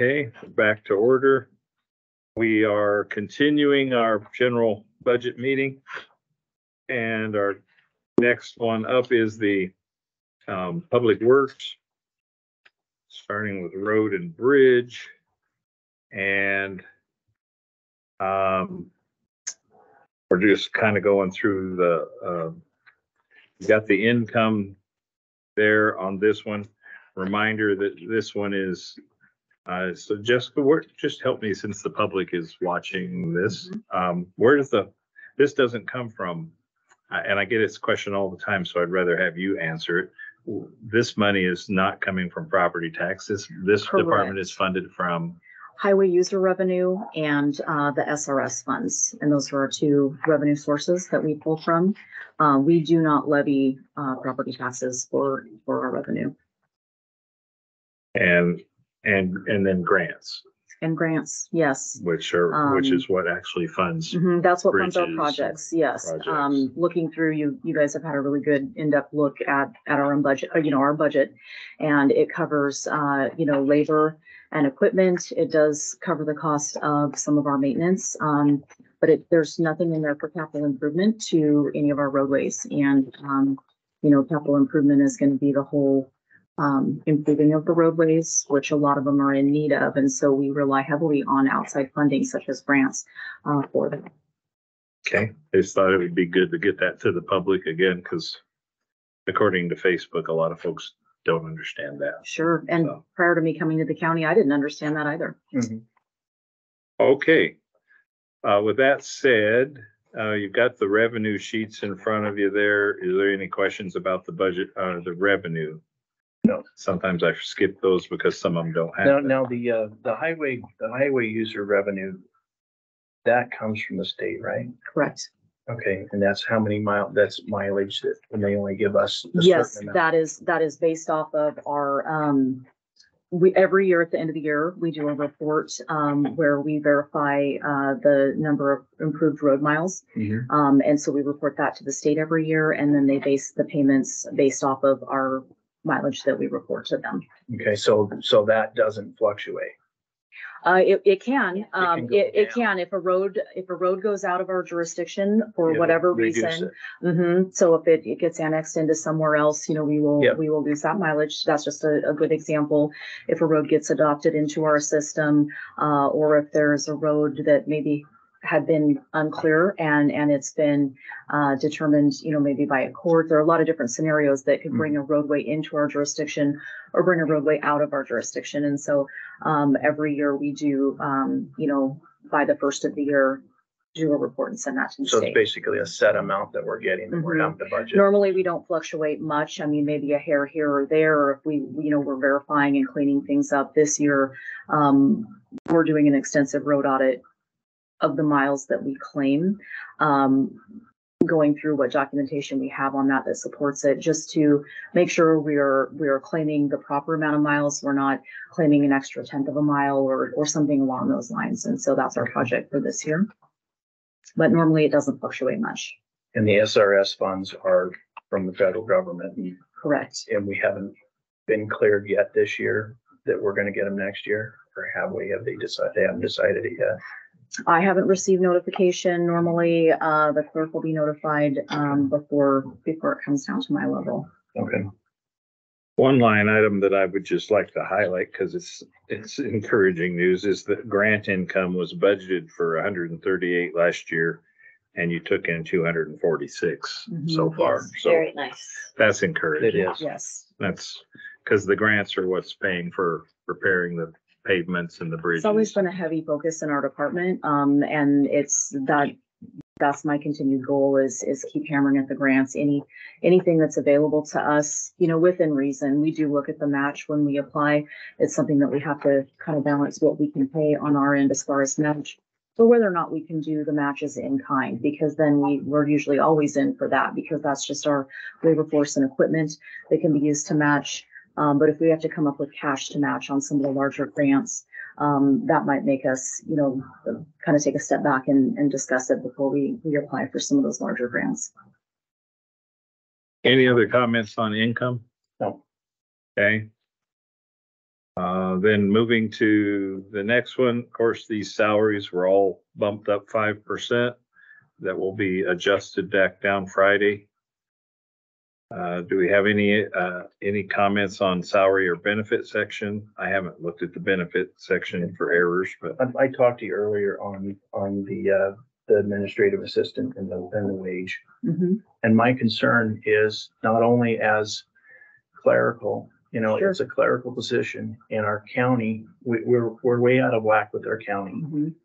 Okay, back to order. We are continuing our general budget meeting. And our next one up is the Public Works, starting with road and bridge. And we're just kind of going through the, we got the income there on this one. Reminder that this one is, so Jessica, just help me since the public is watching this. Where does this doesn't come from? And I get this question all the time, so I'd rather have you answer it. This money is not coming from property taxes. This Correct. Department is funded from highway user revenue and the SRS funds. And those are our two revenue sources that we pull from. We do not levy property taxes for our revenue. And then grants. And grants, yes. Which is what actually funds. That's what funds our projects. Yes. Looking through, you guys have had a really good in-depth look at our own budget, our budget, and it covers, labor and equipment. It does cover the cost of some of our maintenance, but there's nothing in there for capital improvement to any of our roadways. And, capital improvement is going to be the whole improving of the roadways, which a lot of them are in need of. And so we rely heavily on outside funding, such as grants, for them. Okay. I just thought it would be good to get that to the public again, because according to Facebook, a lot of folks don't understand that. Sure. And prior to me coming to the county, I didn't understand that either. Okay. With that said, you've got the revenue sheets in front of you there. Is there any questions about the budget, the revenue? No. Sometimes I skip those because some of them don't have. Now the highway user revenue, that comes from the state, right? Correct. Okay, and that's how many that's mileage that when they only give us a yes, certain amount. that is based off of our every year at the end of the year we do a report where we verify the number of improved road miles. And so we report that to the state every year, and then they base the payments based off of our mileage that we report to them. Okay, so that doesn't fluctuate. It can. It can if a road goes out of our jurisdiction for whatever reason. So if it gets annexed into somewhere else, we will lose that mileage. That's just a good example. If a road gets adopted into our system, or if there's a road that maybe had been unclear and it's been determined, maybe by a court. There are a lot of different scenarios that could bring a roadway into our jurisdiction or bring a roadway out of our jurisdiction. And so every year we do, by the first of the year, do a report and send that to the state. So it's basically a set amount that we're getting that we're not the budget. Normally we don't fluctuate much. I mean, maybe a hair here or there, or if we're verifying and cleaning things up. This year, we're doing an extensive road audit of the miles that we claim, going through what documentation we have on that supports it, just to make sure we are claiming the proper amount of miles. We're not claiming an extra 1/10 of a mile or something along those lines. And so that's our project for this year. But normally it doesn't fluctuate much. And the SRS funds are from the federal government. Correct. And we haven't been cleared yet this year that we're going to get them next year, or have we? Have they decided? They haven't decided it yet. I haven't received notification. Normally, the clerk will be notified before it comes down to my level. Okay. One line item that I would just like to highlight, because it's encouraging news, is that grant income was budgeted for 138 last year, and you took in 246 so far. Yes, so very nice. That's encouraging. It is. Yes. That's because the grants are what's paying for repairing the pavements and the bridges. It's always been a heavy focus in our department, and that's my continued goal is keep hammering at the grants. Anything that's available to us, within reason. We do look at the match when we apply. It's something that we have to kind of balance what we can pay on our end as far as match, or whether or not we can do the matches in kind, because then we're usually always in for that, because that's just our labor force and equipment that can be used to match. But if we have to come up with cash to match on some of the larger grants, that might make us, kind of take a step back and discuss it before we apply for some of those larger grants. Any other comments on income? No. Okay. Then moving to the next one, of course, these salaries were all bumped up 5%. That will be adjusted back down Friday. Do we have any comments on salary or benefit section? I haven't looked at the benefit section for errors, but I talked to you earlier on the administrative assistant and the wage. Mhm. And my concern is not only as clerical, Sure. it's a clerical position in our county. We're way out of whack with our county. Mhm.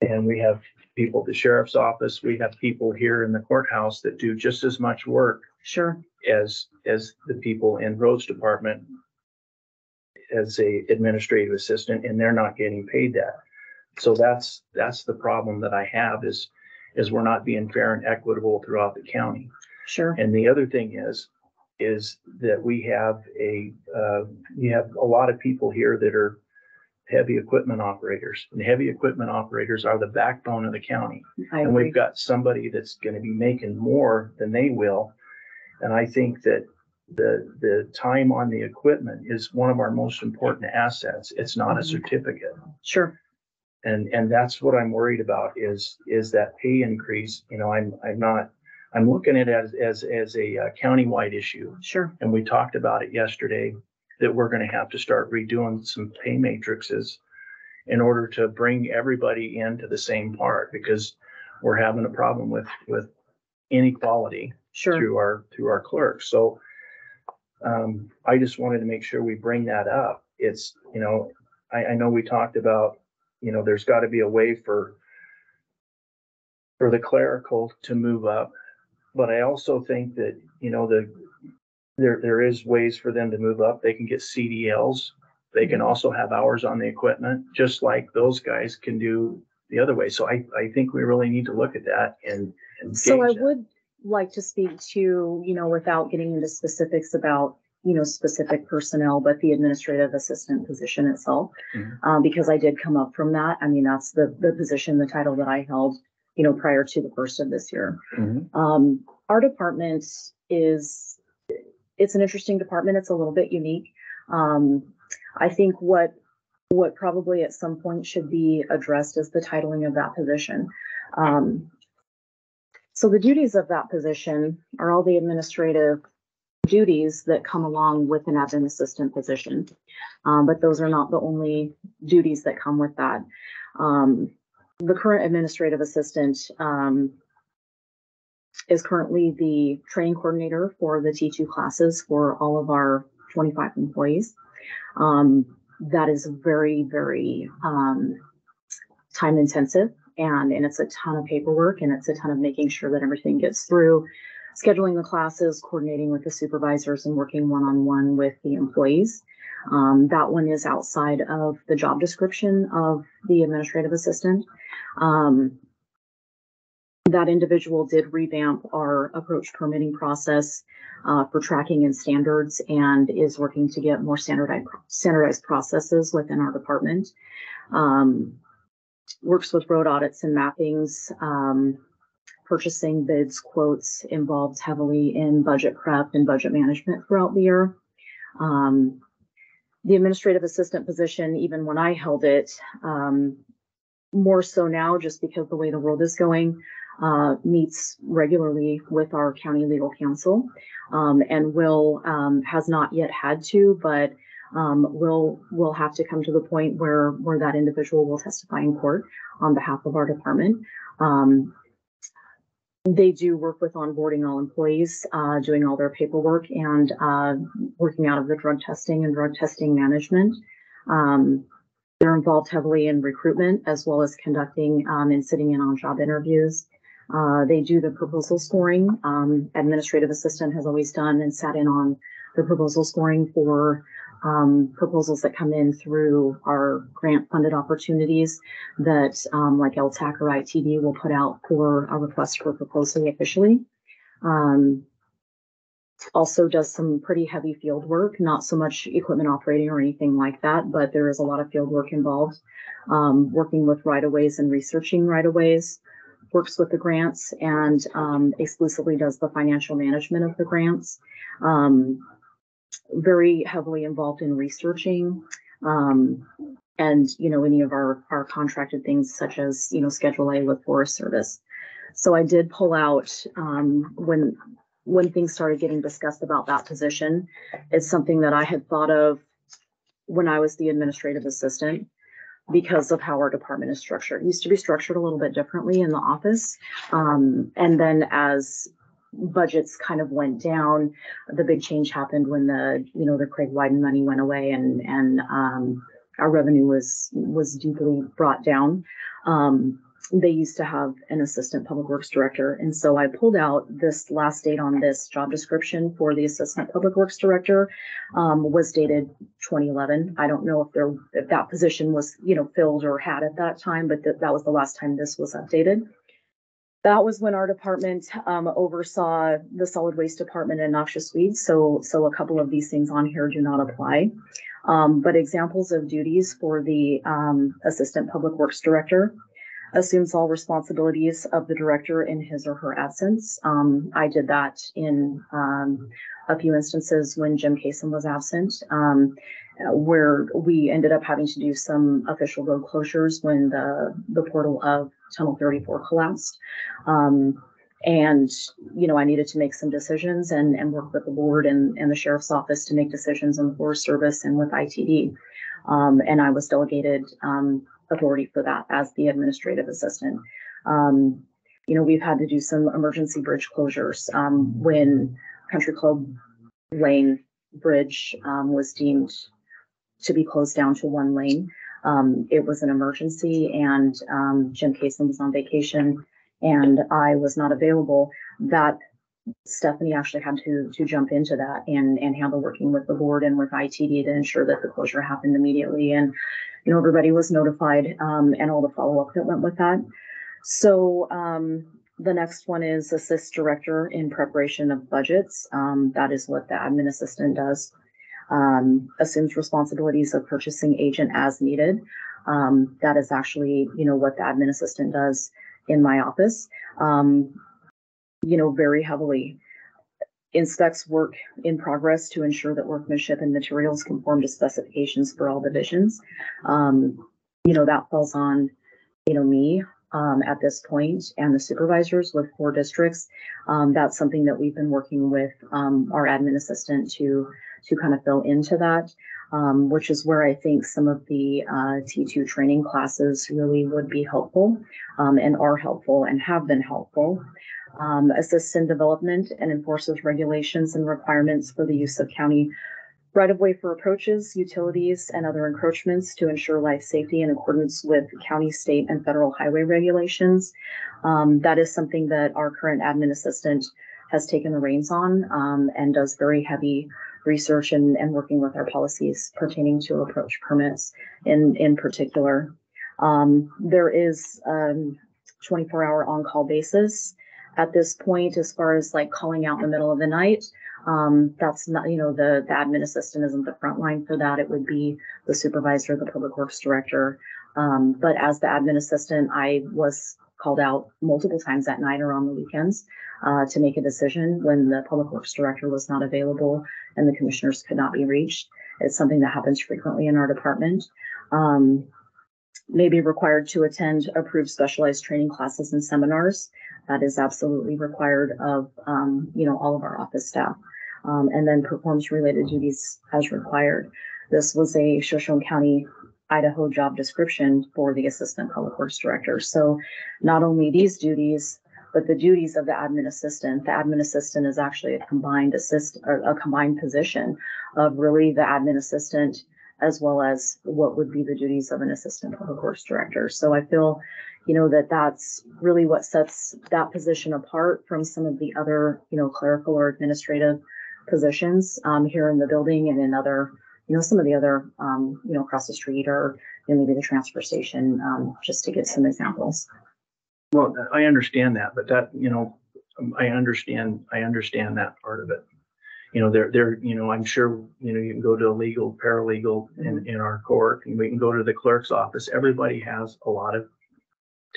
And we have people at the sheriff's office, we have people here in the courthouse that do just as much work Sure. as the people in roads department as a administrative assistant, and they're not getting paid that. So that's the problem that I have is we're not being fair and equitable throughout the county. Sure. And the other thing is that we have you have a lot of people here that are heavy equipment operators, and heavy equipment operators are the backbone of the county. I And agree. we've got somebody that's going to be making more than they will. And I think that the time on the equipment is one of our most important assets. It's not a certificate. Sure. And that's what I'm worried about is that pay increase. I'm looking at it as a countywide issue. Sure. And we talked about it yesterday, that we're going to have to start redoing some pay matrices in order to bring everybody into the same part, because we're having a problem with inequality Sure. through our clerks. So I just wanted to make sure we bring that up. It's, I know we talked about, there's got to be a way for the clerical to move up, but I also think that, there is ways for them to move up. They can get CDLs. They can also have hours on the equipment, just like those guys can do the other way. So I think we really need to look at that and So I gauge that. would like to speak to, without getting into specifics about, specific personnel, but the administrative assistant position itself. Mhm. Because I did come up from that. I mean, that's the position, the title that I held, prior to the first of this year. Mhm. Our department it's an interesting department. It's a little bit unique. I think what probably at some point should be addressed is the titling of that position. So the duties of that position are all the administrative duties that come along with an admin assistant position. But those are not the only duties that come with that. The current administrative assistant is currently the training coordinator for the T2 classes for all of our 25 employees. That is very, very time intensive, and it's a ton of paperwork, and it's a ton of making sure that everything gets through, scheduling the classes, coordinating with the supervisors, and working one-on-one with the employees. That one is outside of the job description of the administrative assistant. That individual did revamp our approach permitting process for tracking and standards, and is working to get more standardized processes within our department. Works with road audits and mappings, purchasing bids, quotes, involved heavily in budget prep and budget management throughout the year. The administrative assistant position, even when I held it, more so now, just because the way the world is going, meets regularly with our county legal counsel, and has not yet had to, but will have to come to the point where that individual will testify in court on behalf of our department. They do work with onboarding all employees, doing all their paperwork, and working out of the drug testing and drug testing management. They're involved heavily in recruitment, as well as conducting and sitting in on job interviews. They do the proposal scoring. Administrative assistant has always done and sat in on the proposal scoring for proposals that come in through our grant funded opportunities that like LTAC or ITD will put out for a request for proposal officially. Also does some pretty heavy field work, not so much equipment operating or anything like that, but there is a lot of field work involved, working with right-of-ways and researching right-of-ways, works with the grants, and exclusively does the financial management of the grants. Very heavily involved in researching And, any of our contracted things such as, Schedule A with Forest Service. So I did pull out, when things started getting discussed about that position. It's something that I had thought of when I was the administrative assistant because of how our department is structured. It used to be structured a little bit differently in the office. And then as budgets kind of went down, the big change happened when the Craig Wyden money went away and our revenue was deeply brought down. They used to have an assistant public works director. And so I pulled out this last date on this job description for the assistant public works director, was dated 2011. I don't know if that position was, filled or had at that time, but that was the last time this was updated. That was when our department oversaw the solid waste department and noxious weeds. So a couple of these things on here do not apply. But examples of duties for the assistant public works director: assumes all responsibilities of the director in his or her absence. I did that in a few instances when Jim Cason was absent, where we ended up having to do some official road closures when the portal of Tunnel 34 collapsed. And, I needed to make some decisions and work with the board and the sheriff's office to make decisions on the Forest Service and with ITD. And I was delegated authority for that as the administrative assistant. We've had to do some emergency bridge closures when Country Club Lane Bridge was deemed to be closed down to one lane. It was an emergency, and Jim Cason was on vacation and I was not available. That Stephanie actually had to jump into that and handle working with the board and with ITD to ensure that the closure happened immediately. And, everybody was notified and all the follow-up that went with that. So the next one is assist director in preparation of budgets. That is what the admin assistant does. Assumes responsibilities of purchasing agent as needed. That is actually, what the admin assistant does in my office. Very heavily inspects work in progress to ensure that workmanship and materials conform to specifications for all divisions. That falls on, me at this point, and the supervisors with 4 districts. That's something that we've been working with our admin assistant to kind of fill into that, which is where I think some of the T2 training classes really would be helpful and are helpful and have been helpful. Assists in development and enforces regulations and requirements for the use of county right-of-way for approaches, utilities, and other encroachments to ensure life safety in accordance with county, state, and federal highway regulations. That is something that our current admin assistant has taken the reins on and does very heavy research and working with our policies pertaining to approach permits in particular. There is 24-hour on-call basis at this point, as far as like calling out in the middle of the night. That's not, the admin assistant isn't the front line for that. It would be the supervisor, the public works director. But as the admin assistant, I was called out multiple times at night or on the weekends to make a decision when the public works director was not available and the commissioners could not be reached. It's something that happens frequently in our department. May be required to attend approved specialized training classes and seminars. That is absolutely required of, all of our office staff, and then performs related duties as required. This was a Shoshone County, Idaho job description for the assistant public works director. So not only these duties, but the duties of the admin assistant. The admin assistant is actually a combined position of really the admin assistant as well as what would be the duties of an assistant public works director. So I feel, that that's really what sets that position apart from some of the other, clerical or administrative positions here in the building and in other, some of the other, across the street or maybe the transfer station, just to give some examples. Well, I understand that, but that, I understand that part of it. I'm sure, you can go to a legal, paralegal in our court, and we can go to the clerk's office. Everybody has a lot of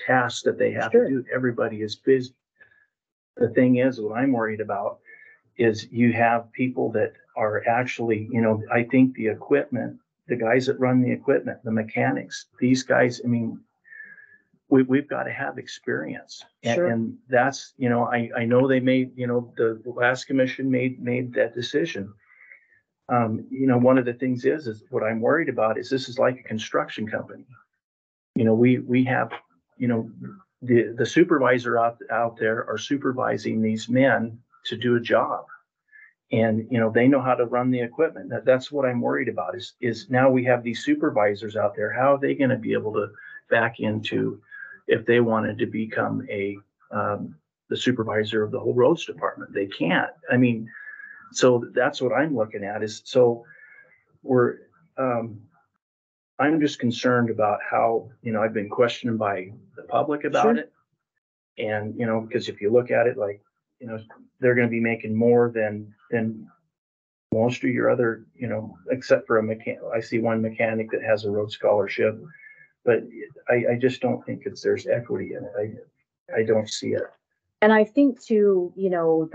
tasks that they have to do. Everybody is busy. The thing is, what I'm worried about is you have people that are actually, I think the equipment the guys that run the equipment, the mechanics, these guys, I mean, we've got to have experience. Sure. And that's, you know, I know they made, you know, the last commission made that decision. You know, one of the things is what I'm worried about is this is like a construction company. You know, we have, you know, the supervisor out there are supervising these men to do a job. And, you know, they know how to run the equipment. That's what I'm worried about is now we have these supervisors out there. How are they going to be able to back into if they wanted to become the supervisor of the whole roads department? They can't. I mean, so that's what I'm looking at is, so I'm just concerned about how, you know, I've been questioned by the public about Sure. it. And, you know, because if you look at it, like, you know, they're going to be making more than most of your other, you know, except for a mechanic. I see one mechanic that has a road scholarship, but I just don't think there's equity in it. I don't see it. And I think too, you know,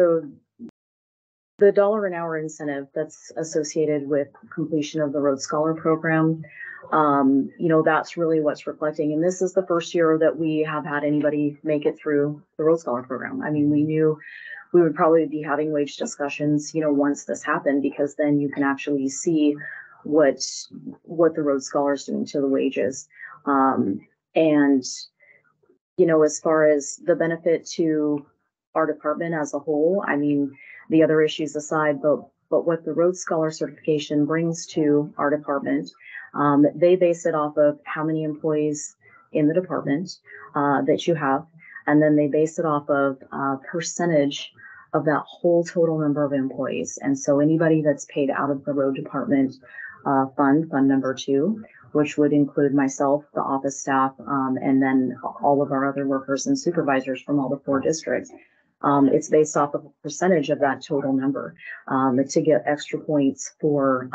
the dollar an hour incentive that's associated with completion of the Road Scholar program, you know, that's really what's reflecting. And this is the first year that we have had anybody make it through the Road Scholar program. I mean, we knew we would probably be having wage discussions, you know, once this happened, because then you can actually see what the Road Scholar is doing to the wages. And, you know, as far as the benefit to our department as a whole, I mean, the other issues aside, but what the Road Scholar certification brings to our department, they base it off of how many employees in the department that you have, and then they base it off of percentage of that whole total number of employees. And so anybody that's paid out of the road department fund number 2, which would include myself, the office staff, and then all of our other workers and supervisors from all the 4 districts. It's based off of a percentage of that total number to get extra points for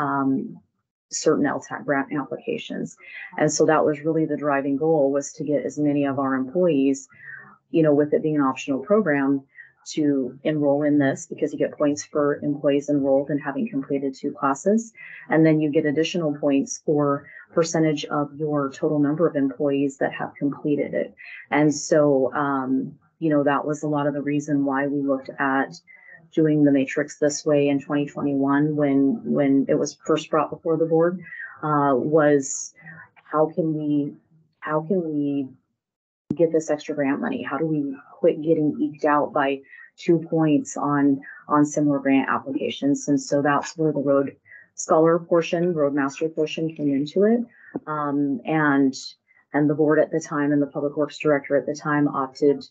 certain LTAC grant applications. And so that was really the driving goal, was to get as many of our employees, you know, with it being an optional program, to enroll in this, because you get points for employees enrolled and having completed 2 classes. And then you get additional points for percentage of your total number of employees that have completed it. And so, you know, that was a lot of the reason why we looked at doing the matrix this way in 2021 when it was first brought before the board, was how can we get this extra grant money? How do we quit getting eked out by 2 points on similar grant applications? And so that's where the Road Scholar portion, Roadmaster portion came into it. And the board at the time and the Public Works Director at the time opted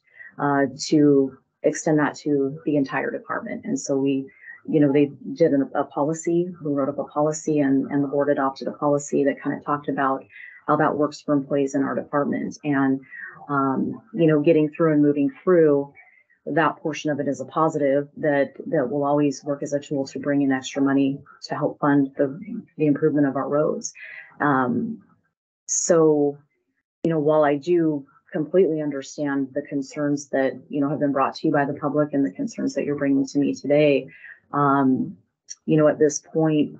to extend that to the entire department. And so we, you know, they did a policy, we wrote up a policy, and the board adopted a policy that kind of talked about how that works for employees in our department. And, you know, getting through and moving through that portion of it is a positive that will always work as a tool to bring in extra money to help fund the improvement of our roads. So, you know, while I do completely understand the concerns that, you know, have been brought to you by the public and the concerns that you're bringing to me today, you know, at this point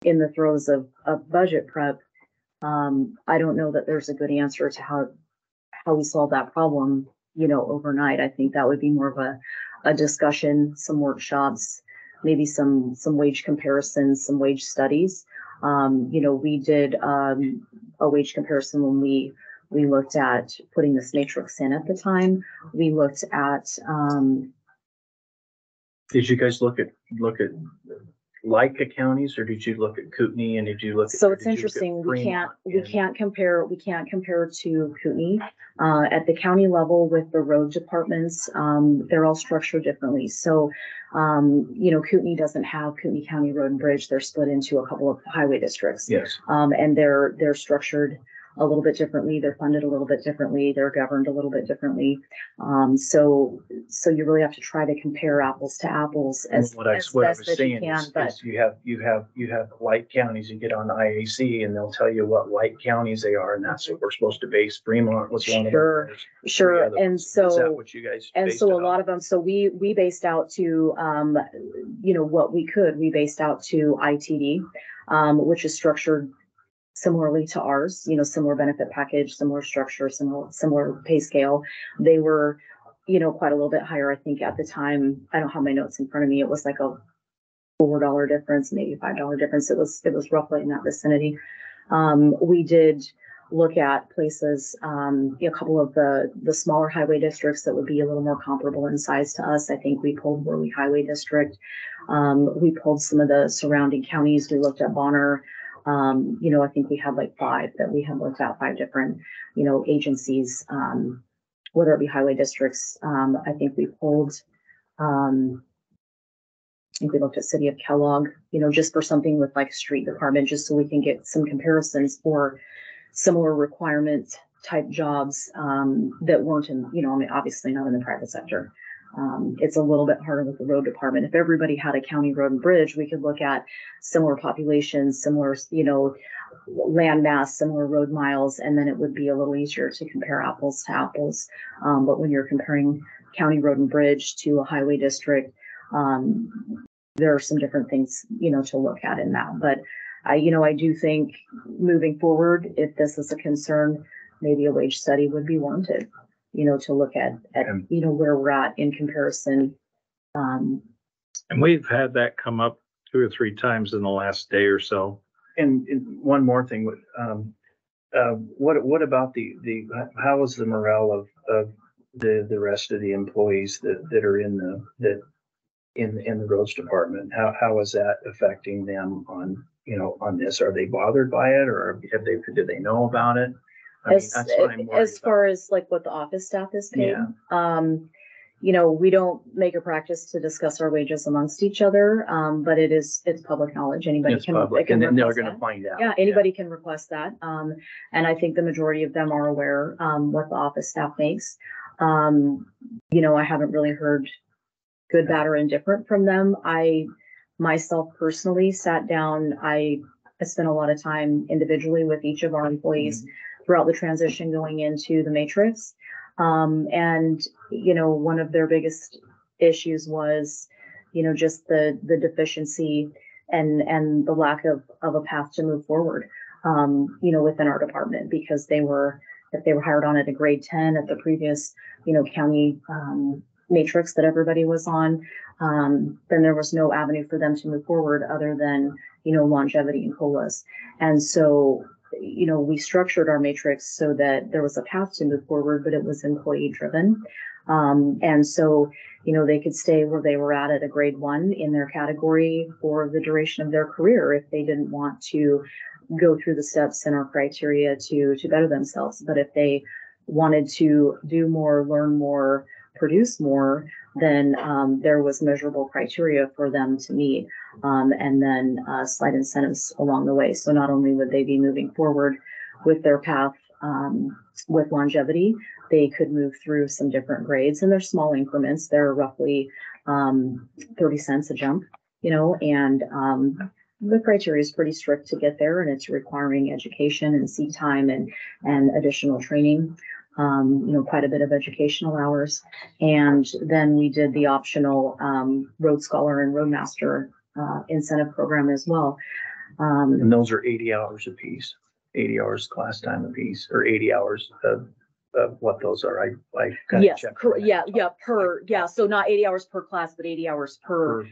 in the throes of budget prep, I don't know that there's a good answer to how we solve that problem, you know, overnight. I think that would be more of a discussion, some workshops, maybe some wage comparisons, some wage studies. You know, we did a wage comparison when we looked at putting this matrix in at the time. We looked at. Did you guys look at Leica counties, or did you look at Kootenai, and did you look at? So it's interesting. We can't compare to Kootenai. At the county level with the road departments, they're all structured differently. So, you know, Kootenai doesn't have Kootenai County Road and Bridge. They're split into a couple of highway districts. Yes. And they're structured a little bit differently. They're funded a little bit differently. They're governed a little bit differently. So you really have to try to compare apples to apples as what I best was as you saying can. is you have light counties. You get on IAC and they'll tell you what light counties they are, and that's what we're supposed to base. Fremont was one of them. Sure. And so is that what you guys? And so a lot of them. So we based out to you know, what we could. We based out to ITD. which is structured similarly to ours, similar benefit package, similar structure, similar pay scale. They were, quite a little bit higher. I think at the time, I don't have my notes in front of me. It was like a $4 difference, maybe $5 difference. It was roughly in that vicinity. We did look at places, a couple of the smaller highway districts that would be a little more comparable in size to us. I think we pulled Worley Highway District. We pulled some of the surrounding counties. We looked at Bonner. I think we had like 5 that we had looked at, 5 different, agencies, whether it be highway districts. I think we pulled, I think we looked at City of Kellogg, just for something with like street department, just so we can get some comparisons for similar requirement type jobs that weren't in, obviously not in the private sector. It's a little bit harder with the road department. If everybody had a county road and bridge, we could look at similar populations, similar, land mass, similar road miles, and then it would be a little easier to compare apples to apples. But when you're comparing county road and bridge to a highway district, there are some different things, to look at in that. But I do think moving forward, if this is a concern, maybe a wage study would be warranted, to look at where we're at in comparison. And we've had that come up 2 or 3 times in the last day or so. And one more thing, what about how is the morale of the rest of the employees that are in the roads department? How is that affecting them on this? Are they bothered by it, or did they know about it? As far as like what the office staff is paid, we don't make a practice to discuss our wages amongst each other, but it's public knowledge. Anybody can public, and then they're going to find out. Yeah, anybody can request that, and I think the majority of them are aware what the office staff makes. I haven't really heard good, bad, or indifferent from them. I myself personally sat down. I spent a lot of time individually with each of our employees throughout the transition going into the matrix. And, one of their biggest issues was, just the deficiency and the lack of a path to move forward, within our department, because if they were hired on at a grade 10 at the previous, county matrix that everybody was on, then there was no avenue for them to move forward other than, longevity and COLAs. And so, we structured our matrix so that there was a path to move forward, but it was employee driven. And so, they could stay where they were at a grade 1 in their category for the duration of their career if they didn't want to go through the steps in our criteria to better themselves. But if they wanted to do more, learn more, produce more, then there was measurable criteria for them to meet, and then slight incentives along the way. So not only would they be moving forward with their path with longevity, they could move through some different grades, and they're small increments. They're roughly 30 cents a jump, and the criteria is pretty strict to get there, and it's requiring education and seat time and additional training. Quite a bit of educational hours. And then we did the optional Road Scholar and Roadmaster incentive program as well. And those are 80 hours a piece, 80 hours class time a piece, or 80 hours of what those are. I kind yes, of checked. So not 80 hours per class, but 80 hours per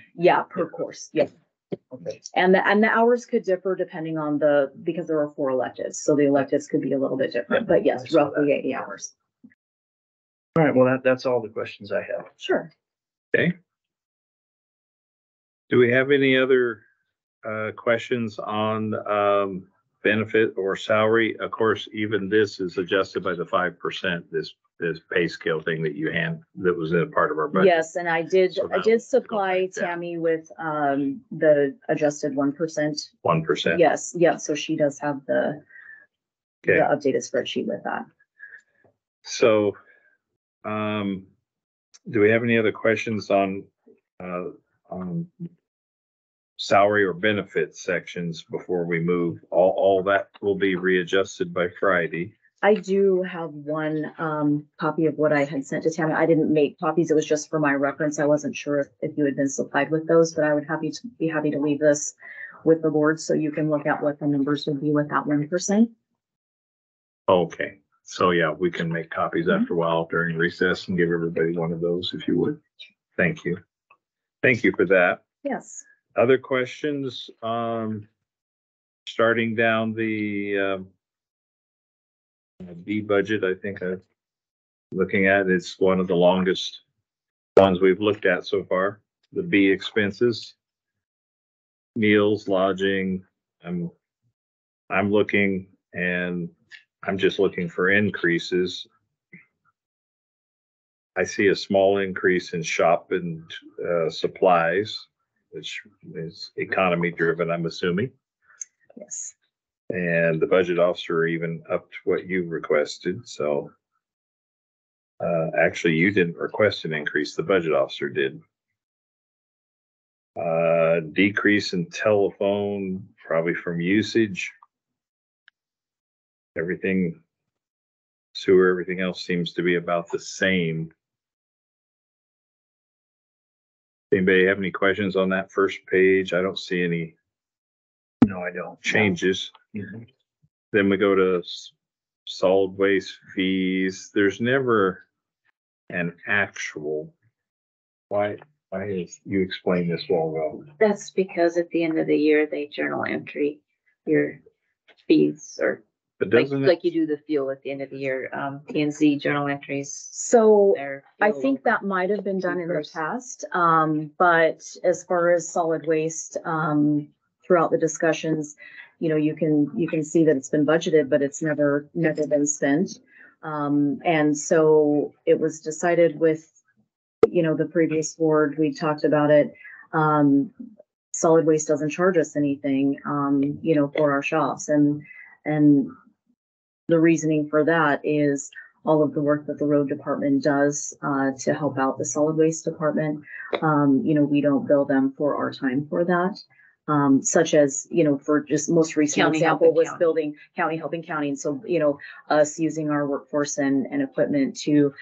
course. Yeah. Okay. And the hours could differ depending on because there are 4 electives. So the electives could be a little bit different, but yes, roughly 80 hours. All right. Well, that's all the questions I have. Sure. Okay. Do we have any other questions on benefit or salary? Of course, even this is adjusted by the 5%, this pay scale thing that was in a part of our budget. Yes, and I did supply Tammy with the adjusted 1%. 1%. Yes, yeah. So she does have the updated spreadsheet with that. So, do we have any other questions on salary or benefits sections before we move? All that will be readjusted by Friday. I do have one copy of what I had sent to Tammy. I didn't make copies. It was just for my reference. I wasn't sure if you had been supplied with those, but I would be happy to leave this with the board, so you can look at what the numbers would be with that 1%. Okay, so yeah, we can make copies Mhm. after a while during recess and give everybody one of those if you would. Thank you. Thank you for that. Yes. Other questions? Starting down the B budget, I think I'm looking at, it's one of the longest ones we've looked at so far. The B expenses, meals, lodging. I'm looking and I'm just looking for increases. I see a small increase in shop and supplies, which is economy driven, I'm assuming. Yes. And the budget officer even upped what you requested, so. Actually, you didn't request an increase, the budget officer did. Decrease in telephone, probably from usage. Everything, sewer, everything else seems to be about the same. Anybody have any questions on that first page? I don't see any No, I don't. changes. Mhm. Then we go to solid waste fees. There's never an actual. Why is, you explain this while ago? That's because at the end of the year, they journal entry your fees or But like, doesn't it? like you do the fuel at the end of the year, P and Z journal entries. So Their I fuel think over. that might have been done in the Keepers. past, but as far as solid waste, throughout the discussions, you know, you can see that it's been budgeted, but it's never been spent. And so it was decided with, you know, the previous board, we talked about it. Solid waste doesn't charge us anything, you know, for our shops, and the reasoning for that is all of the work that the road department does to help out the solid waste department. You know, we don't bill them for our time for that. Such as, you know, for just most recent County example helping was county. building county helping county. And so, you know, us using our workforce and equipment to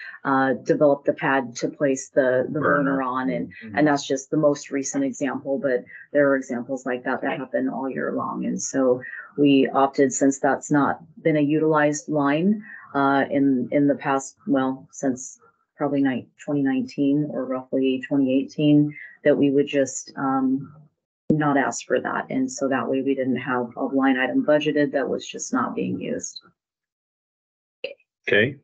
develop the pad to place the burner on. And that's just the most recent example, but there are examples like that that happen all year long. And so we opted, since that's not been a utilized line in the past, well, since probably 2019 or roughly 2018, that we would just not ask for that. And so that way we didn't have a line item budgeted that was just not being used. Okay.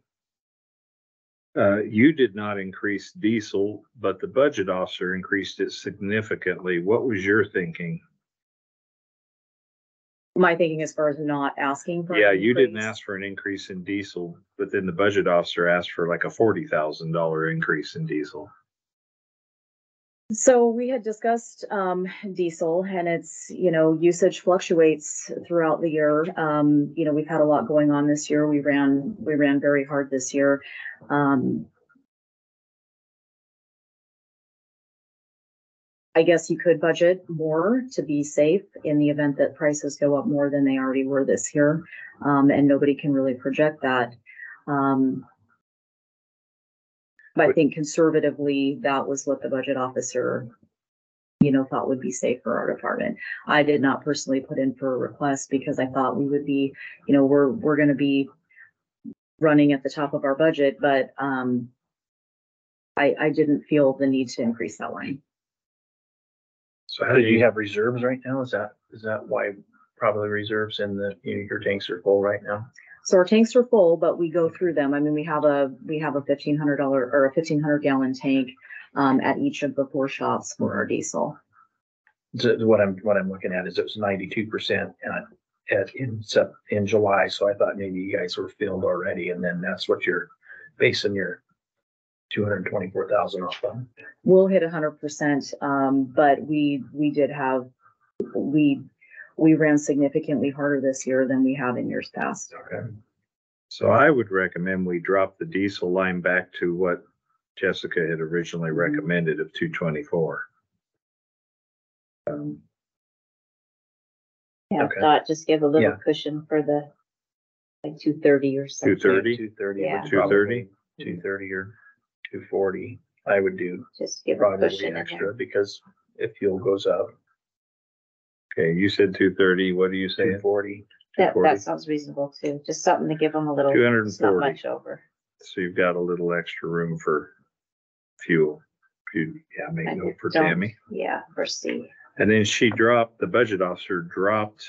You did not increase diesel, but the budget officer increased it significantly. What was your thinking? My thinking as far as not asking for. an Yeah, you didn't increase. ask for an increase in diesel, but then the budget officer asked for like a $40,000 increase in diesel. So we had discussed diesel, and it's, you know, usage fluctuates throughout the year. You know, we've had a lot going on this year. We ran very hard this year. I guess you could budget more to be safe in the event that prices go up more than they already were this year. And nobody can really project that. But I think conservatively, that was what the budget officer, you know, thought would be safe for our department. I did not personally put in for a request because I thought we would be, you know, we're going to be running at the top of our budget, but I didn't feel the need to increase that line. So Do you have reserves right now? Is that why probably reserves in the, you know, your tanks are full right now? So our tanks are full, but we go through them. I mean, we have a $1,500 or a 1,500 gallon tank at each of the 4 shops for our diesel. So what I'm looking at is it was 92% in July. So I thought maybe you guys were filled already, and then that's what you're basing your 224,000 off of. We'll hit 100%, but we ran significantly harder this year than we have in years past. Okay. So I would recommend we drop the diesel line back to what Jessica had originally recommended of 224. Yeah, Okay. thought just give a little Yeah. cushion for the like 230 or something. 230? 230. Yeah. 230? 230 or 240. I would do Just give a probably cushion in extra there. because if fuel goes up. Okay, you said 230. What do you say? 240. That 240. sounds reasonable too. Just something to give them a little, it's not 240. much over. So you've got a little extra room for fuel. Yeah, make I note for don't- Tammy. Yeah, for C. And then the budget officer dropped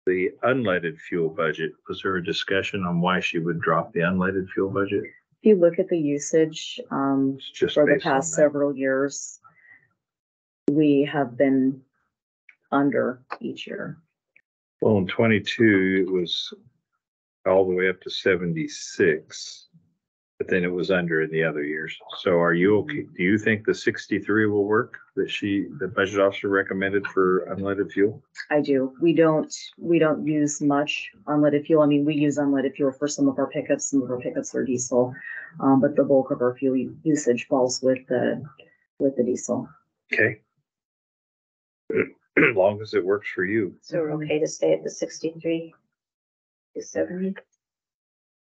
the unleaded fuel budget. Was there a discussion on why she would drop the unleaded fuel budget? If you look at the usage, It's just for the based on past that. several years, we have been under each year. Well, in 22, it was all the way up to 76, but then it was under in the other years. So are you okay? Do you think the 63 will work that the budget officer recommended for unleaded fuel? I do. We don't use much unleaded fuel. I mean, we use unleaded fuel for some of our pickups. Some of our pickups are diesel. But the bulk of our fuel usage falls with the diesel. Okay. As long as it works for you. So we're okay to stay at the 63 to 70? Is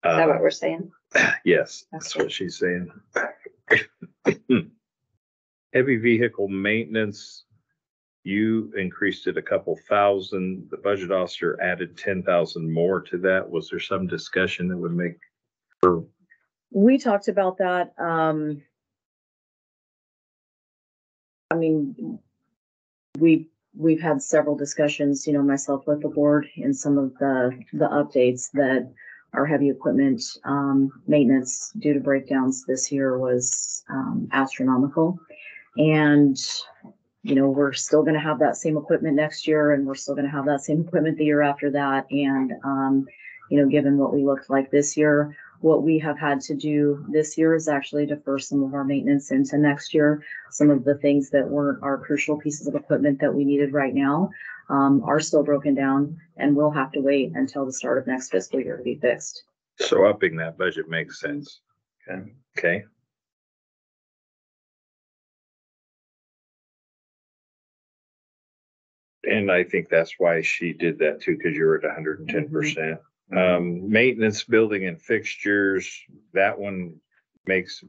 Uh, that what we're saying? Yes, that's what she's saying. Heavy vehicle maintenance, you increased it a couple thousand. The budget officer added 10,000 more to that. Was there some discussion that would make her? We talked about that. I mean, we've had several discussions, myself with the board and some of the updates that our heavy equipment, maintenance due to breakdowns this year was, astronomical. And, we're still gonna have that same equipment next year, and we're still gonna have that same equipment the year after that. And, given what we looked like this year, what we have had to do this year is actually defer some of our maintenance into next year. Some of the things that weren't our crucial pieces of equipment that we needed right now, are still broken down, and we'll have to wait until the start of next fiscal year to be fixed. So upping that budget makes sense. Okay. Okay. And I think that's why she did that too, because you're at 110%. Maintenance, building and fixtures, that one makes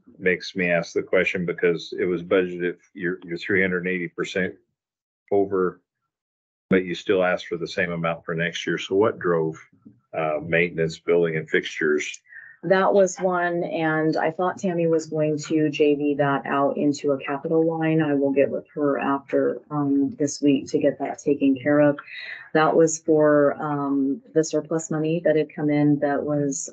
me ask the question because it was budgeted, you're 380% over, but you still asked for the same amount for next year. So what drove maintenance, building and fixtures? That was one, and I thought Tammy was going to JV that out into a capital line. I will get with her after, this week to get that taken care of. That was for, the surplus money that had come in that was,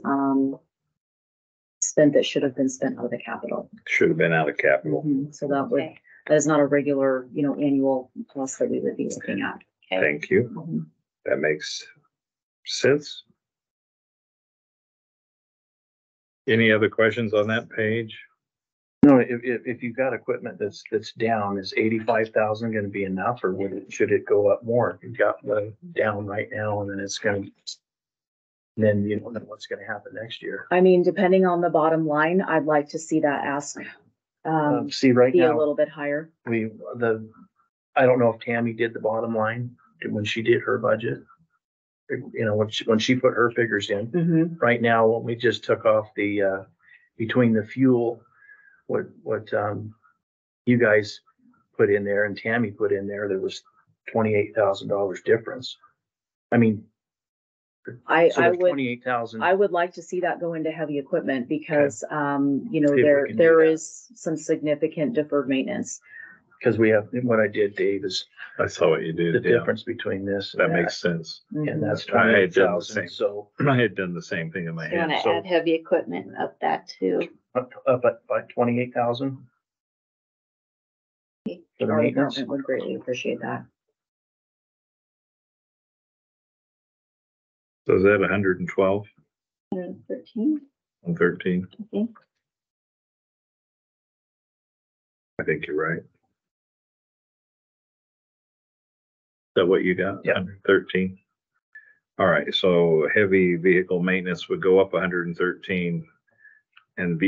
spent, that should have been spent out of the capital. Should have been out of capital. So that would, Okay. that is not a regular, annual cost that we would be looking at. Okay. Thank you. Mhm. That makes sense. Any other questions on that page? No, if you've got equipment that's down, is 85,000 gonna be enough, or should it go up more? If you've got one down right now and then it's gonna, then you don't know what's gonna happen next year. I mean, depending on the bottom line, I'd like to see that ask, See, right be a now, little bit higher. I don't know if Tammy did the bottom line when she did her budget. When she put her figures in. Mm-hmm. Right now, when we just took off the, between the fuel, what you guys put in there and Tammy put in there, there was $28,000 difference. I mean, I so there's would, 28,000. I would like to see that go into heavy equipment because, See if we there can do there that. is some significant deferred maintenance. Cause we have, what I did, Dave, is I saw what you the did. Yeah, difference between this that and makes sense. and that's I had done the 28,000. same. So I had done the same thing in my So you head. wanna So add heavy equipment and up that too? up at by 28,000 for the Our maintenance. department would greatly appreciate that. so is that 112 113, and 13? I think. I think you're right. Is that what you got? Yeah. 113. All right, so heavy vehicle maintenance would go up 113 and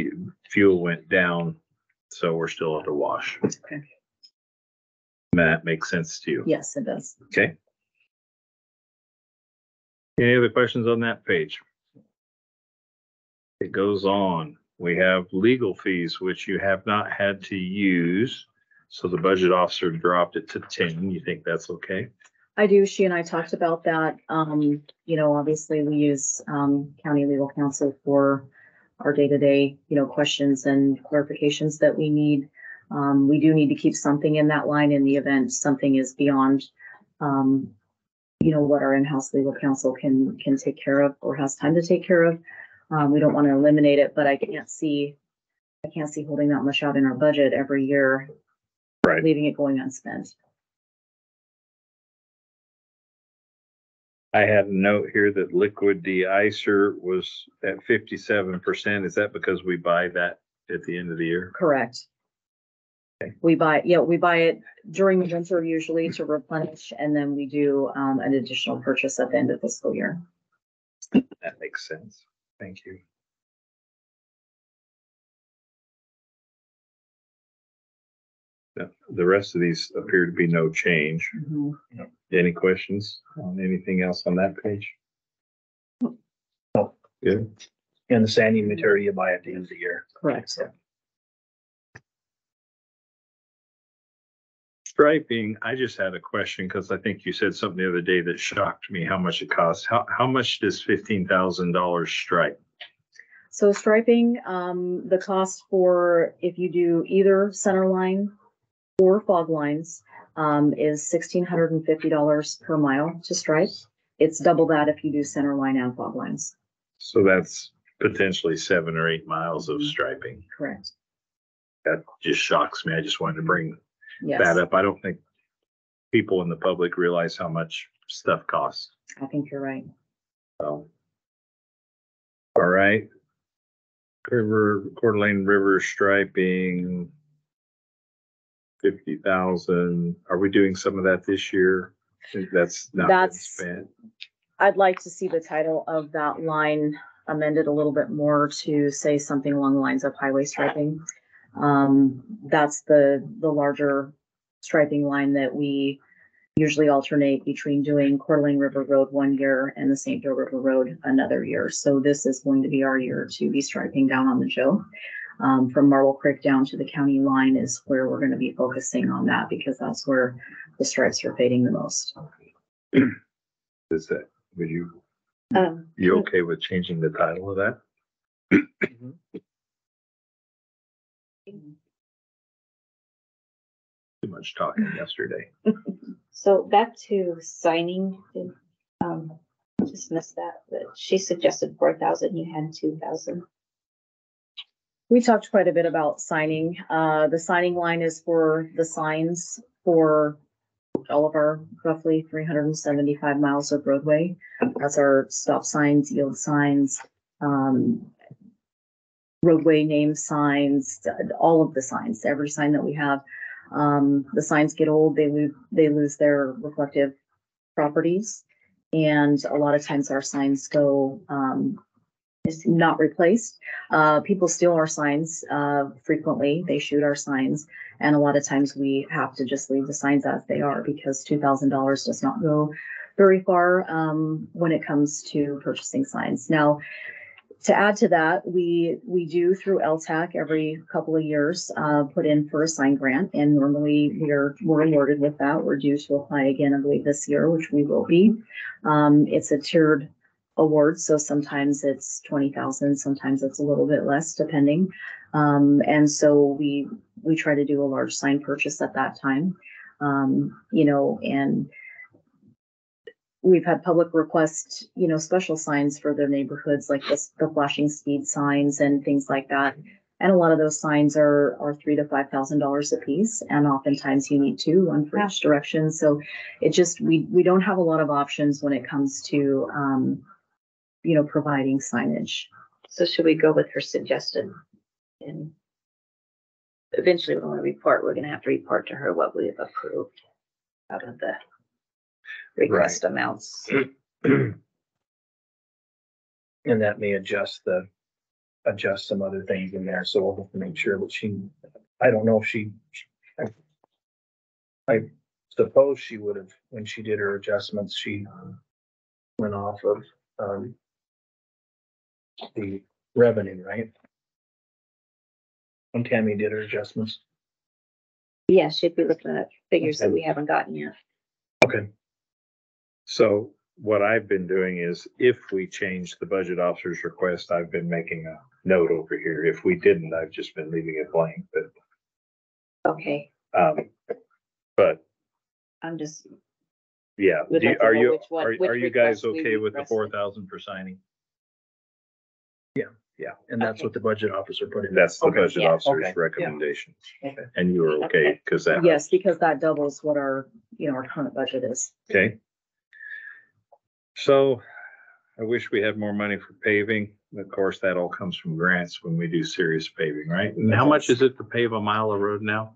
fuel went down, so we're still at a wash. Okay. That makes sense to you. Yes, it does. Okay. Any other questions on that page? It goes on. We have legal fees, which you have not had to use. So the budget officer dropped it to 10. You think that's okay? I do. She and I talked about that. You know, obviously we use, county legal counsel for our day-to-day, you know, questions and clarifications that we need. We do need to keep something in that line in the event something is beyond, you know, what our in-house legal counsel can take care of or has time to take care of. We don't want to eliminate it, but I can't see holding that much out in our budget every year, Right. leaving it going unspent. I had a note here that liquid de-icer was at 57%. Is that because we buy that at the end of the year? Correct. We buy it during the winter usually to replenish, and then we do an additional purchase at the end of fiscal year. That makes sense. Thank you. The rest of these appear to be no change. Mhm. Any questions on anything else on that page? No. Good. And the sanding material you buy at the end of the year. Correct. Striping, I just had a question because I think you said something the other day that shocked me how much it costs. How much does $15,000 stripe? So striping, the cost for if you do either center line or fog lines, is $1,650 per mile to stripe. It's double that if you do center line and fog lines. So that's potentially 7 or 8 miles of striping. Correct. That just shocks me. I just wanted to bring Yes, that up. I don't think people in the public realize how much stuff costs. I think you're right. So, all right. Coeur d'Alene River striping, 50,000. Are we doing some of that this year? That's not been That's- spent. I'd like to see the title of that line amended a little bit more to say something along the lines of highway striping. That's the larger striping line that we usually alternate between doing Coeur d'Alene River Road one year and the St. Joe River Road another year. So this is going to be our year to be striping down on the Joe. From Marble Creek down to the county line is where we're going to be focusing on that because that's where the stripes are fading the most. Is that, would you Um, okay with changing the title of that? Too much talking yesterday. so back to signing, just missed that, but she suggested 4,000, you had 2,000. We talked quite a bit about signing. The signing line is for the signs for all of our roughly 375 miles of roadway. That's our stop signs, yield signs, roadway name signs, all of the signs, every sign that we have. The signs get old, they lose their reflective properties. And a lot of times our signs go, is not replaced. People steal our signs, frequently. They shoot our signs. And a lot of times we have to just leave the signs as they are because $2,000 does not go very far, when it comes to purchasing signs. Now, to add to that, we do through LTAC every couple of years, put in for a sign grant, and normally we're awarded with that. We're due to apply again, I believe, this year, which we will be. It's a tiered award, so sometimes it's 20,000, sometimes it's a little bit less, depending. And so we try to do a large sign purchase at that time, you know, and we've had public request, you know, special signs for their neighborhoods, like the flashing speed signs and things like that. And a lot of those signs are $3,000 to $5,000 a piece. And oftentimes you need two, one for each direction. So it just, we don't have a lot of options when it comes to, you know, providing signage. So should we go with her suggested? And eventually when we report, we're gonna have to report to her what we've approved out of the request amounts. And that may adjust some other things in there, so we'll have to make sure that I don't know if I suppose she would have, when she did her adjustments, she went off of, the revenue, right? When Tammy did her adjustments. Yeah, should be looking at figures that we haven't gotten yet. Okay. So what I've been doing is if we change the budget officer's request, I've been making a note over here. If we didn't, I've just been leaving it blank, Okay, but I'm just, yeah. We'd like to Are know you, which one- which are you guys request we okay with the requested. 4,000 for signing? Yeah, and that's Okay. what the budget officer put in. That's the Okay. budget Yeah. officer's Okay. Yeah. recommendation. Okay. And you were okay, Okay. because that. Yes, because that doubles what our, our current budget is. Okay. So I wish we had more money for paving. Of course, that all comes from grants when we do serious paving, right? And how much is it to pave a mile of road now?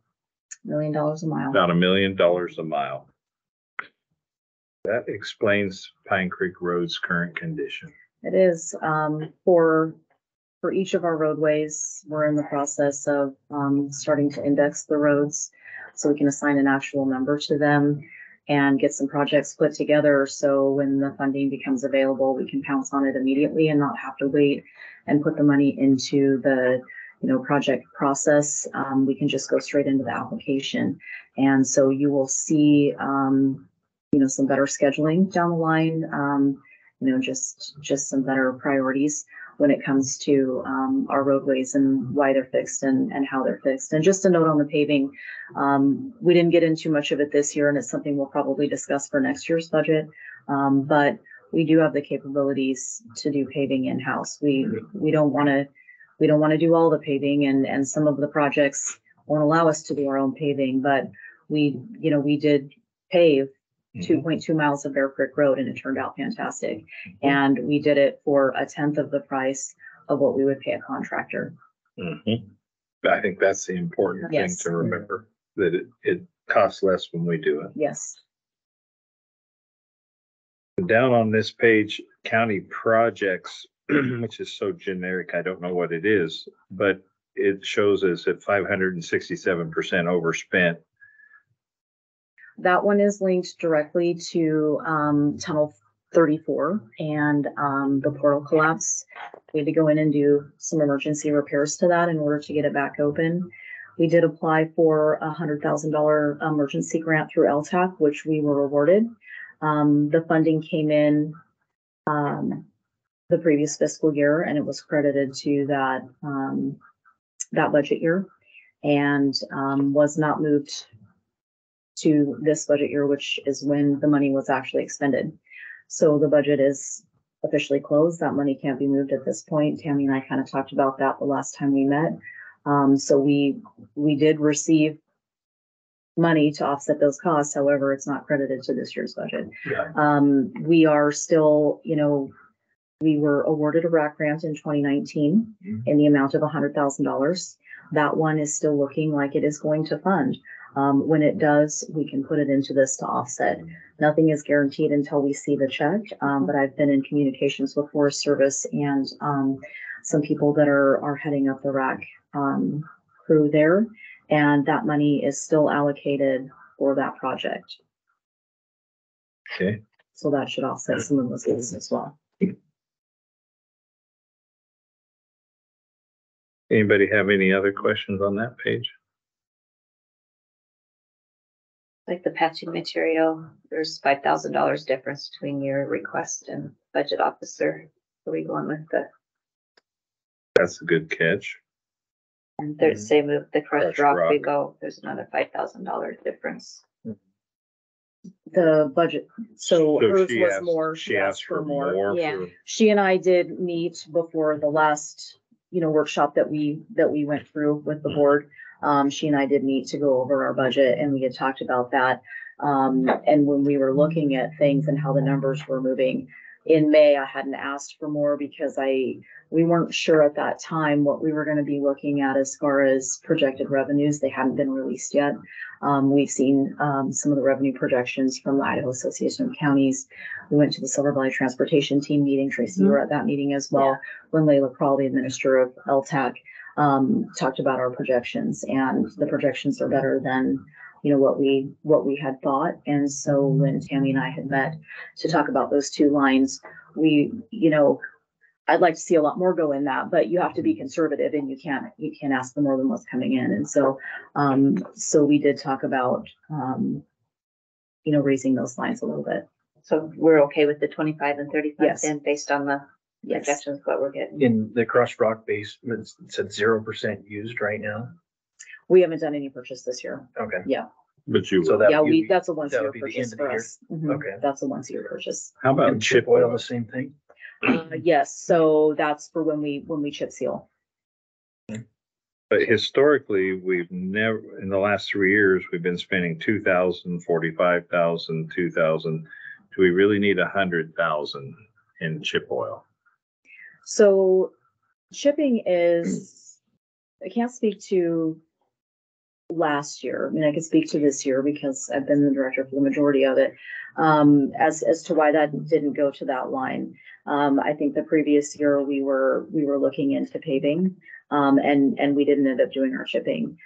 $1 million a mile. About $1 million a mile. That explains Pine Creek Road's current condition. It is, for each of our roadways, we're in the process of, starting to index the roads so we can assign an actual number to them and get some projects put together. So when the funding becomes available, we can pounce on it immediately and not have to wait and put the money into the, project process. We can just go straight into the application. And so you will see, some better scheduling down the line, just some better priorities when it comes to our roadways and why they're fixed and how they're fixed. And just a note on the paving, we didn't get into much of it this year, and it's something we'll probably discuss for next year's budget. But we do have the capabilities to do paving in-house. We don't want to do all the paving, and some of the projects won't allow us to do our own paving, but we did pave 2.2 miles of Bear Creek Road, and it turned out fantastic. And we did it for 1/10 of the price of what we would pay a contractor. Mhm. I think that's the important thing Yes. to remember, that it costs less when we do it. Yes. Down on this page, county projects, which is so generic, I don't know what it is, but it shows us at 567% overspent. That one is linked directly to Tunnel 34 and the portal collapse. We had to go in and do some emergency repairs to that in order to get it back open. We did apply for a $100,000 emergency grant through LTAC, which we were awarded. The funding came in the previous fiscal year, and it was credited to that budget year, and was not moved to this budget year, which is when the money was actually expended. So the budget is officially closed. That money can't be moved at this point. Tammy and I kind of talked about that the last time we met. So we did receive money to offset those costs. However, it's not credited to this year's budget. Yeah. We are still, we were awarded a RAC grant in 2019 in the amount of $100,000. That one is still looking like it is going to fund. When it does, we can put it into this to offset. Nothing is guaranteed until we see the check, but I've been in communications with Forest Service and some people that are heading up the RAC crew there, and that money is still allocated for that project. Okay. So that should offset some of those costs as well. Anybody have any other questions on that page? like the patching material, there's $5,000 difference between your request and budget officer. Are we going with the, That's a good catch. and there's same with the crushed Crushed rock we rock. go, there's another $5,000 difference. The budget, so hers she was asked- more, She asked for more. Yeah. for- She and I did meet before the last, workshop that we went through with the board. She and I did meet to go over our budget, and we had talked about that. And when we were looking at things and how the numbers were moving, in May, I hadn't asked for more because we weren't sure at that time what we were gonna be looking at as far as projected revenues. They hadn't been released yet. We've seen, some of the revenue projections from the Idaho Association of Counties. We went to the Silver Valley Transportation Team meeting. Tracy, you were at that meeting as well. When Layla Crawl, the administrator of LTAC, talked about our projections, and the projections are better than, what we had thought. And so when Tammy and I had met to talk about those two lines, we, I'd like to see a lot more go in that, but you have to be conservative and you can't ask for more than what's coming in. And so, so we did talk about, raising those lines a little bit. So we're okay with the 25 and 35 Yes. then, based on the Yes. projections, what we're getting? In the Crush Rock base, it said 0% used right now. We haven't done any purchase this year. Okay. But you, So will. that. Yeah, you'd be- that's a once a that year would be the purchase end of for the year. us. Mhm. Okay. That's a once a year purchase. how about And chip oil, the same thing? Yes, so that's for when we chip seal. But historically, we've never, in the last 3 years, we've been spending 2,000, 45,000, 2,000. Do we really need 100,000 in chip oil? So shipping is, I can't speak to last year. I mean, I can speak to this year because I've been the director for the majority of it. As to why that didn't go to that line. I think the previous year we were looking into paving, and we didn't end up doing our shipping.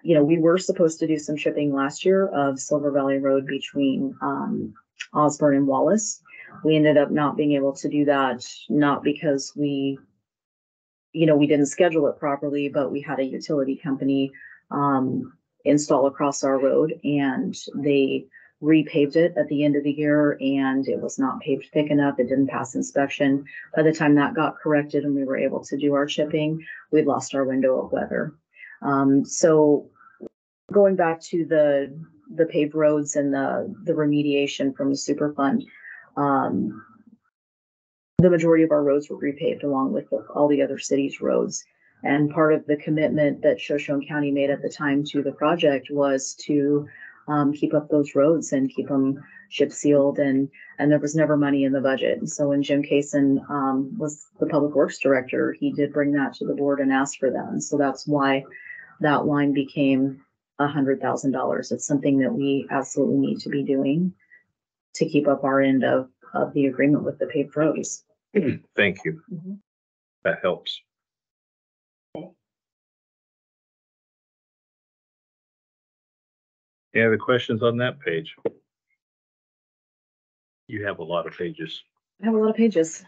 We were supposed to do some shipping last year of Silver Valley Road between, Osborne and Wallace. We ended up not being able to do that, not because we didn't schedule it properly, but we had a utility company, install across our road and they repaved it at the end of the year and it was not paved thick enough. It didn't pass inspection. By the time that got corrected and we were able to do our shipping, we'd lost our window of weather. So going back to the paved roads and the remediation from the Superfund, the majority of our roads were repaved along with all the other cities' roads. And part of the commitment that Shoshone County made at the time to the project was to keep up those roads and keep them chip sealed, and there was never money in the budget. And so when Jim Kaysen was the public works director, he did bring that to the board and asked for that. And so that's why that line became $100,000. It's something that we absolutely need to be doing to keep up our end of the agreement with the paved roads. Thank you. Mhm. That helps. Any other questions on that page? You have a lot of pages. I have a lot of pages.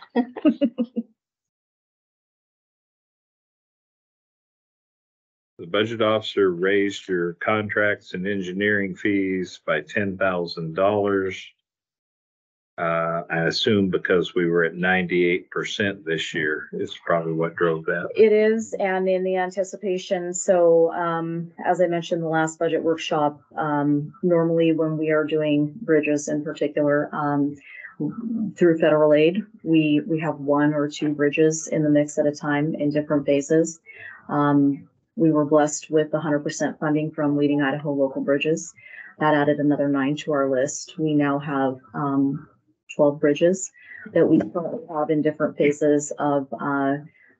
The budget officer raised your contracts and engineering fees by $10,000. I assume because we were at 98% this year is probably what drove that. It is, and in the anticipation, so as I mentioned, the last budget workshop, normally when we are doing bridges in particular, through federal aid, we have 1 or 2 bridges in the mix at a time in different phases. We were blessed with 100% funding from Leading Idaho Local Bridges. That added another 9 to our list. We now have 12 bridges that we currently have in different phases of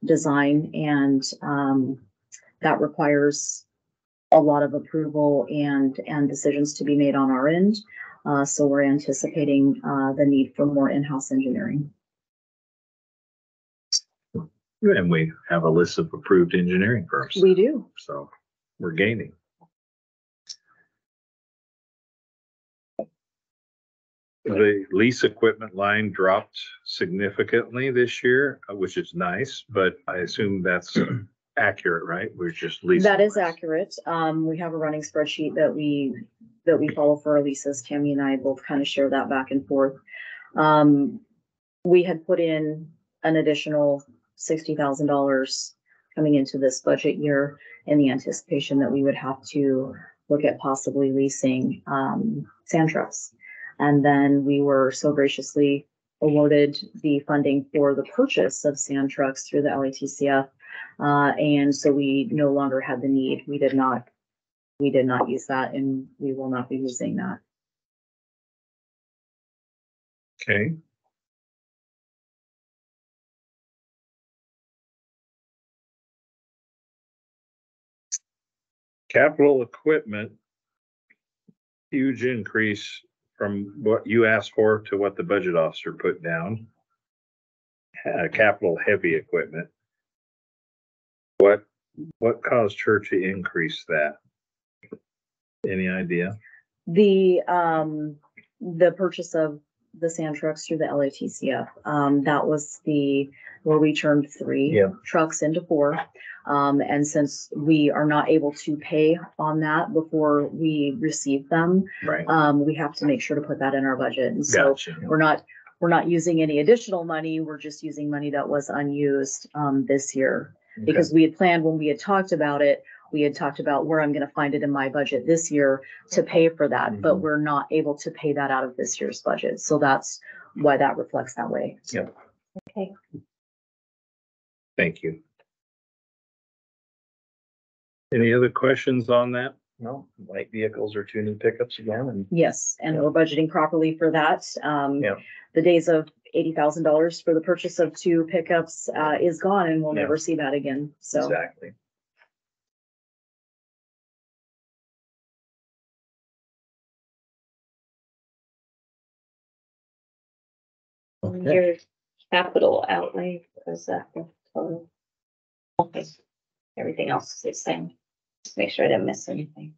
design, and that requires a lot of approval and decisions to be made on our end. So we're anticipating the need for more in-house engineering. And we have a list of approved engineering firms. We do. So we're gaining. The lease equipment line dropped significantly this year, which is nice, but I assume that's accurate, right? We're just leasing. That is less. accurate. We have a running spreadsheet that we follow for our leases. Tammy and I both kind of share that back and forth. We had put in an additional $60,000 coming into this budget year in the anticipation that we would have to look at possibly leasing sand trucks. And then we were so graciously awarded the funding for the purchase of sand trucks through the LATCF. And so we no longer had the need. We did not use that, and we will not be using that. Okay. Capital equipment, huge increase from what you asked for to what the budget officer put down. Capital heavy equipment. What caused her to increase that? Any idea? The purchase of the sand trucks through the LATCF. That was where we turned 3 Yeah. trucks into 4. And since we are not able to pay on that before we receive them, Right. we have to make sure to put that in our budget. And so Gotcha. we're not using any additional money. We're just using money that was unused, this year. Because we had planned when we had talked about it, we had talked about where I'm gonna find it in my budget this year to pay for that, but we're not able to pay that out of this year's budget. So that's why that reflects that way. Yep. Okay. Thank you. Any other questions on that? No, light vehicles are 2 new pickups again, and Yes, and we're budgeting properly for that. Yeah. The days of $80,000 for the purchase of 2 pickups, is gone and we'll Yeah. never see that again. So. exactly. Your capital outlay, is that the total? Okay. Everything else is the same. Just make sure I didn't miss anything.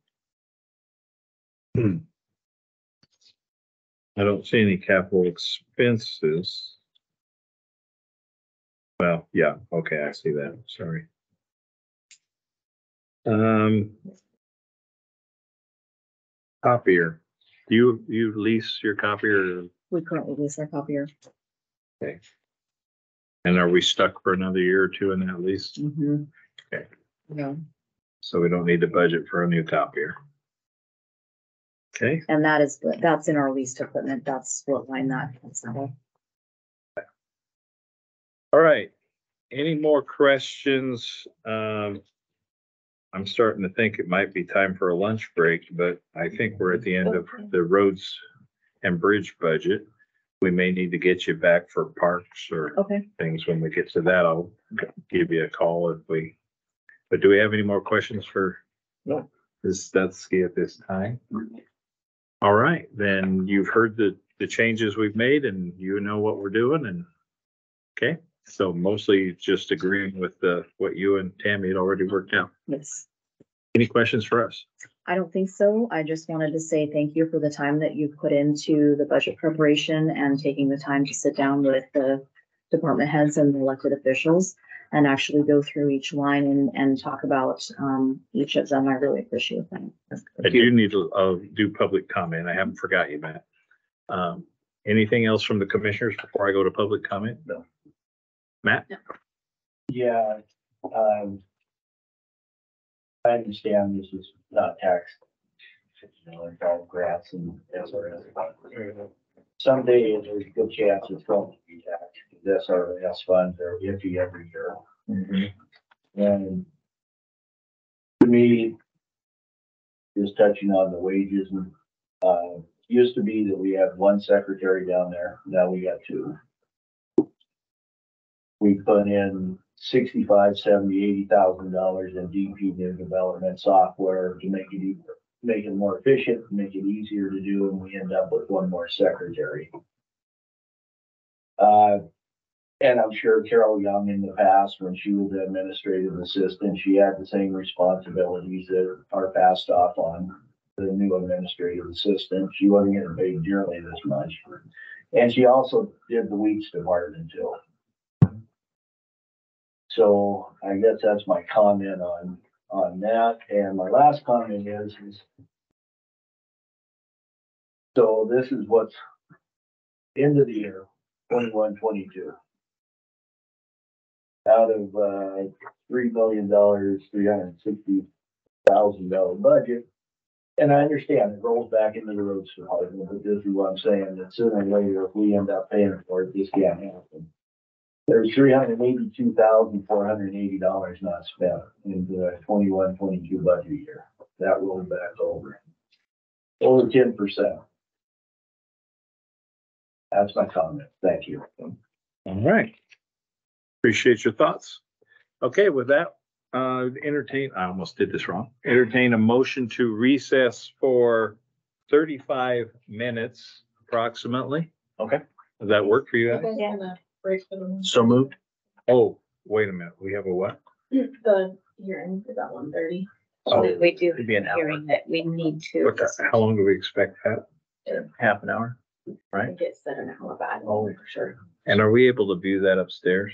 I don't see any capital expenses. Well, yeah, okay, I see that, sorry. Copier, do you lease your copier, We currently lease our copier. and are we stuck for another year or 2 in that lease? Mm-hmm. Okay. Yeah, So we don't need to budget for a new copier. Okay, and that's in our leased equipment. That's what line that's not. all right. Any more questions? I'm starting to think it might be time for a lunch break, but I think we're at the end of the roads and bridge budget. We may need to get you back for parks or Okay. things. When we get to that, I'll give you a call but do we have any more questions for No. Ms. Stutsky at this time? All right, then you've heard the changes we've made and you know what we're doing and, okay, so mostly just agreeing with what you and Tammy had already worked out. Yes. Any questions for us? I don't think so. I just wanted to say thank you for the time that you've put into the budget preparation and taking the time to sit down with the department heads and the elected officials and actually go through each line and talk about, each of them. I really appreciate that. I do need to do public comment. I haven't forgot you, Matt. Anything else from the commissioners before I go to public comment? No. Matt? Yeah, I understand this is not tax. It's all grants and SRS. Someday there's a good chance it's going to be taxed, because SRS funds are iffy every year. And to me, just touching on the wages, used to be that we had 1 secretary down there, now we got 2. We put in $65,000, $70,000, $80,000 in DP new development software to make it more efficient, make it easier to do, and we end up with 1 more secretary. And I'm sure Carol Young in the past, when she was the administrative assistant, she had the same responsibilities that are passed off on the new administrative assistant. She wasn't getting paid nearly this much. And she also did the weeds department too. So I guess that's my comment on that. And my last comment is so this is what's end of the year, 21-22. Out of $3 million, $360,000 budget. And I understand it rolls back into the roads department, but this is what I'm saying, that sooner or later, if we end up paying for it, this can't happen. There's $382,480 not spent in the 21-22 budget year. That rolled back over 10%. That's my comment. Thank you. All right. Appreciate your thoughts. Okay, with that, I almost did this wrong. Entertain a motion to recess for 35 minutes approximately. Okay. Does that work for you guys? Yeah. So moved. Oh, wait a minute. We have a what? The hearing is at 1:30. Oh, We do It'd be an hour. hearing that we need to. how long do we expect that? Half an hour. I right? think it's set an hour back, Oh. for sure. And are we able to view that upstairs?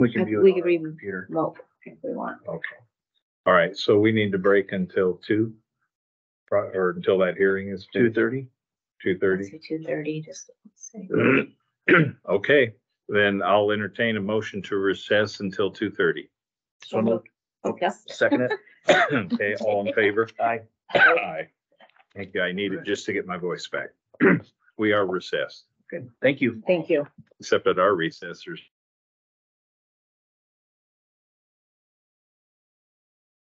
We can view We it could on read our computer. Well, if we want. Okay. All right, so we need to break until 2? Or until that hearing is 2:30? 2:30? Say 2:30, just, let's see. Okay, then I'll entertain a motion to recess until 2:30. So moved. Yes. Second it. Okay, all in favor? Aye. Aye. Thank you. I needed just to get my voice back. We are recessed, Good. Thank you. Thank you. except at our recess, there's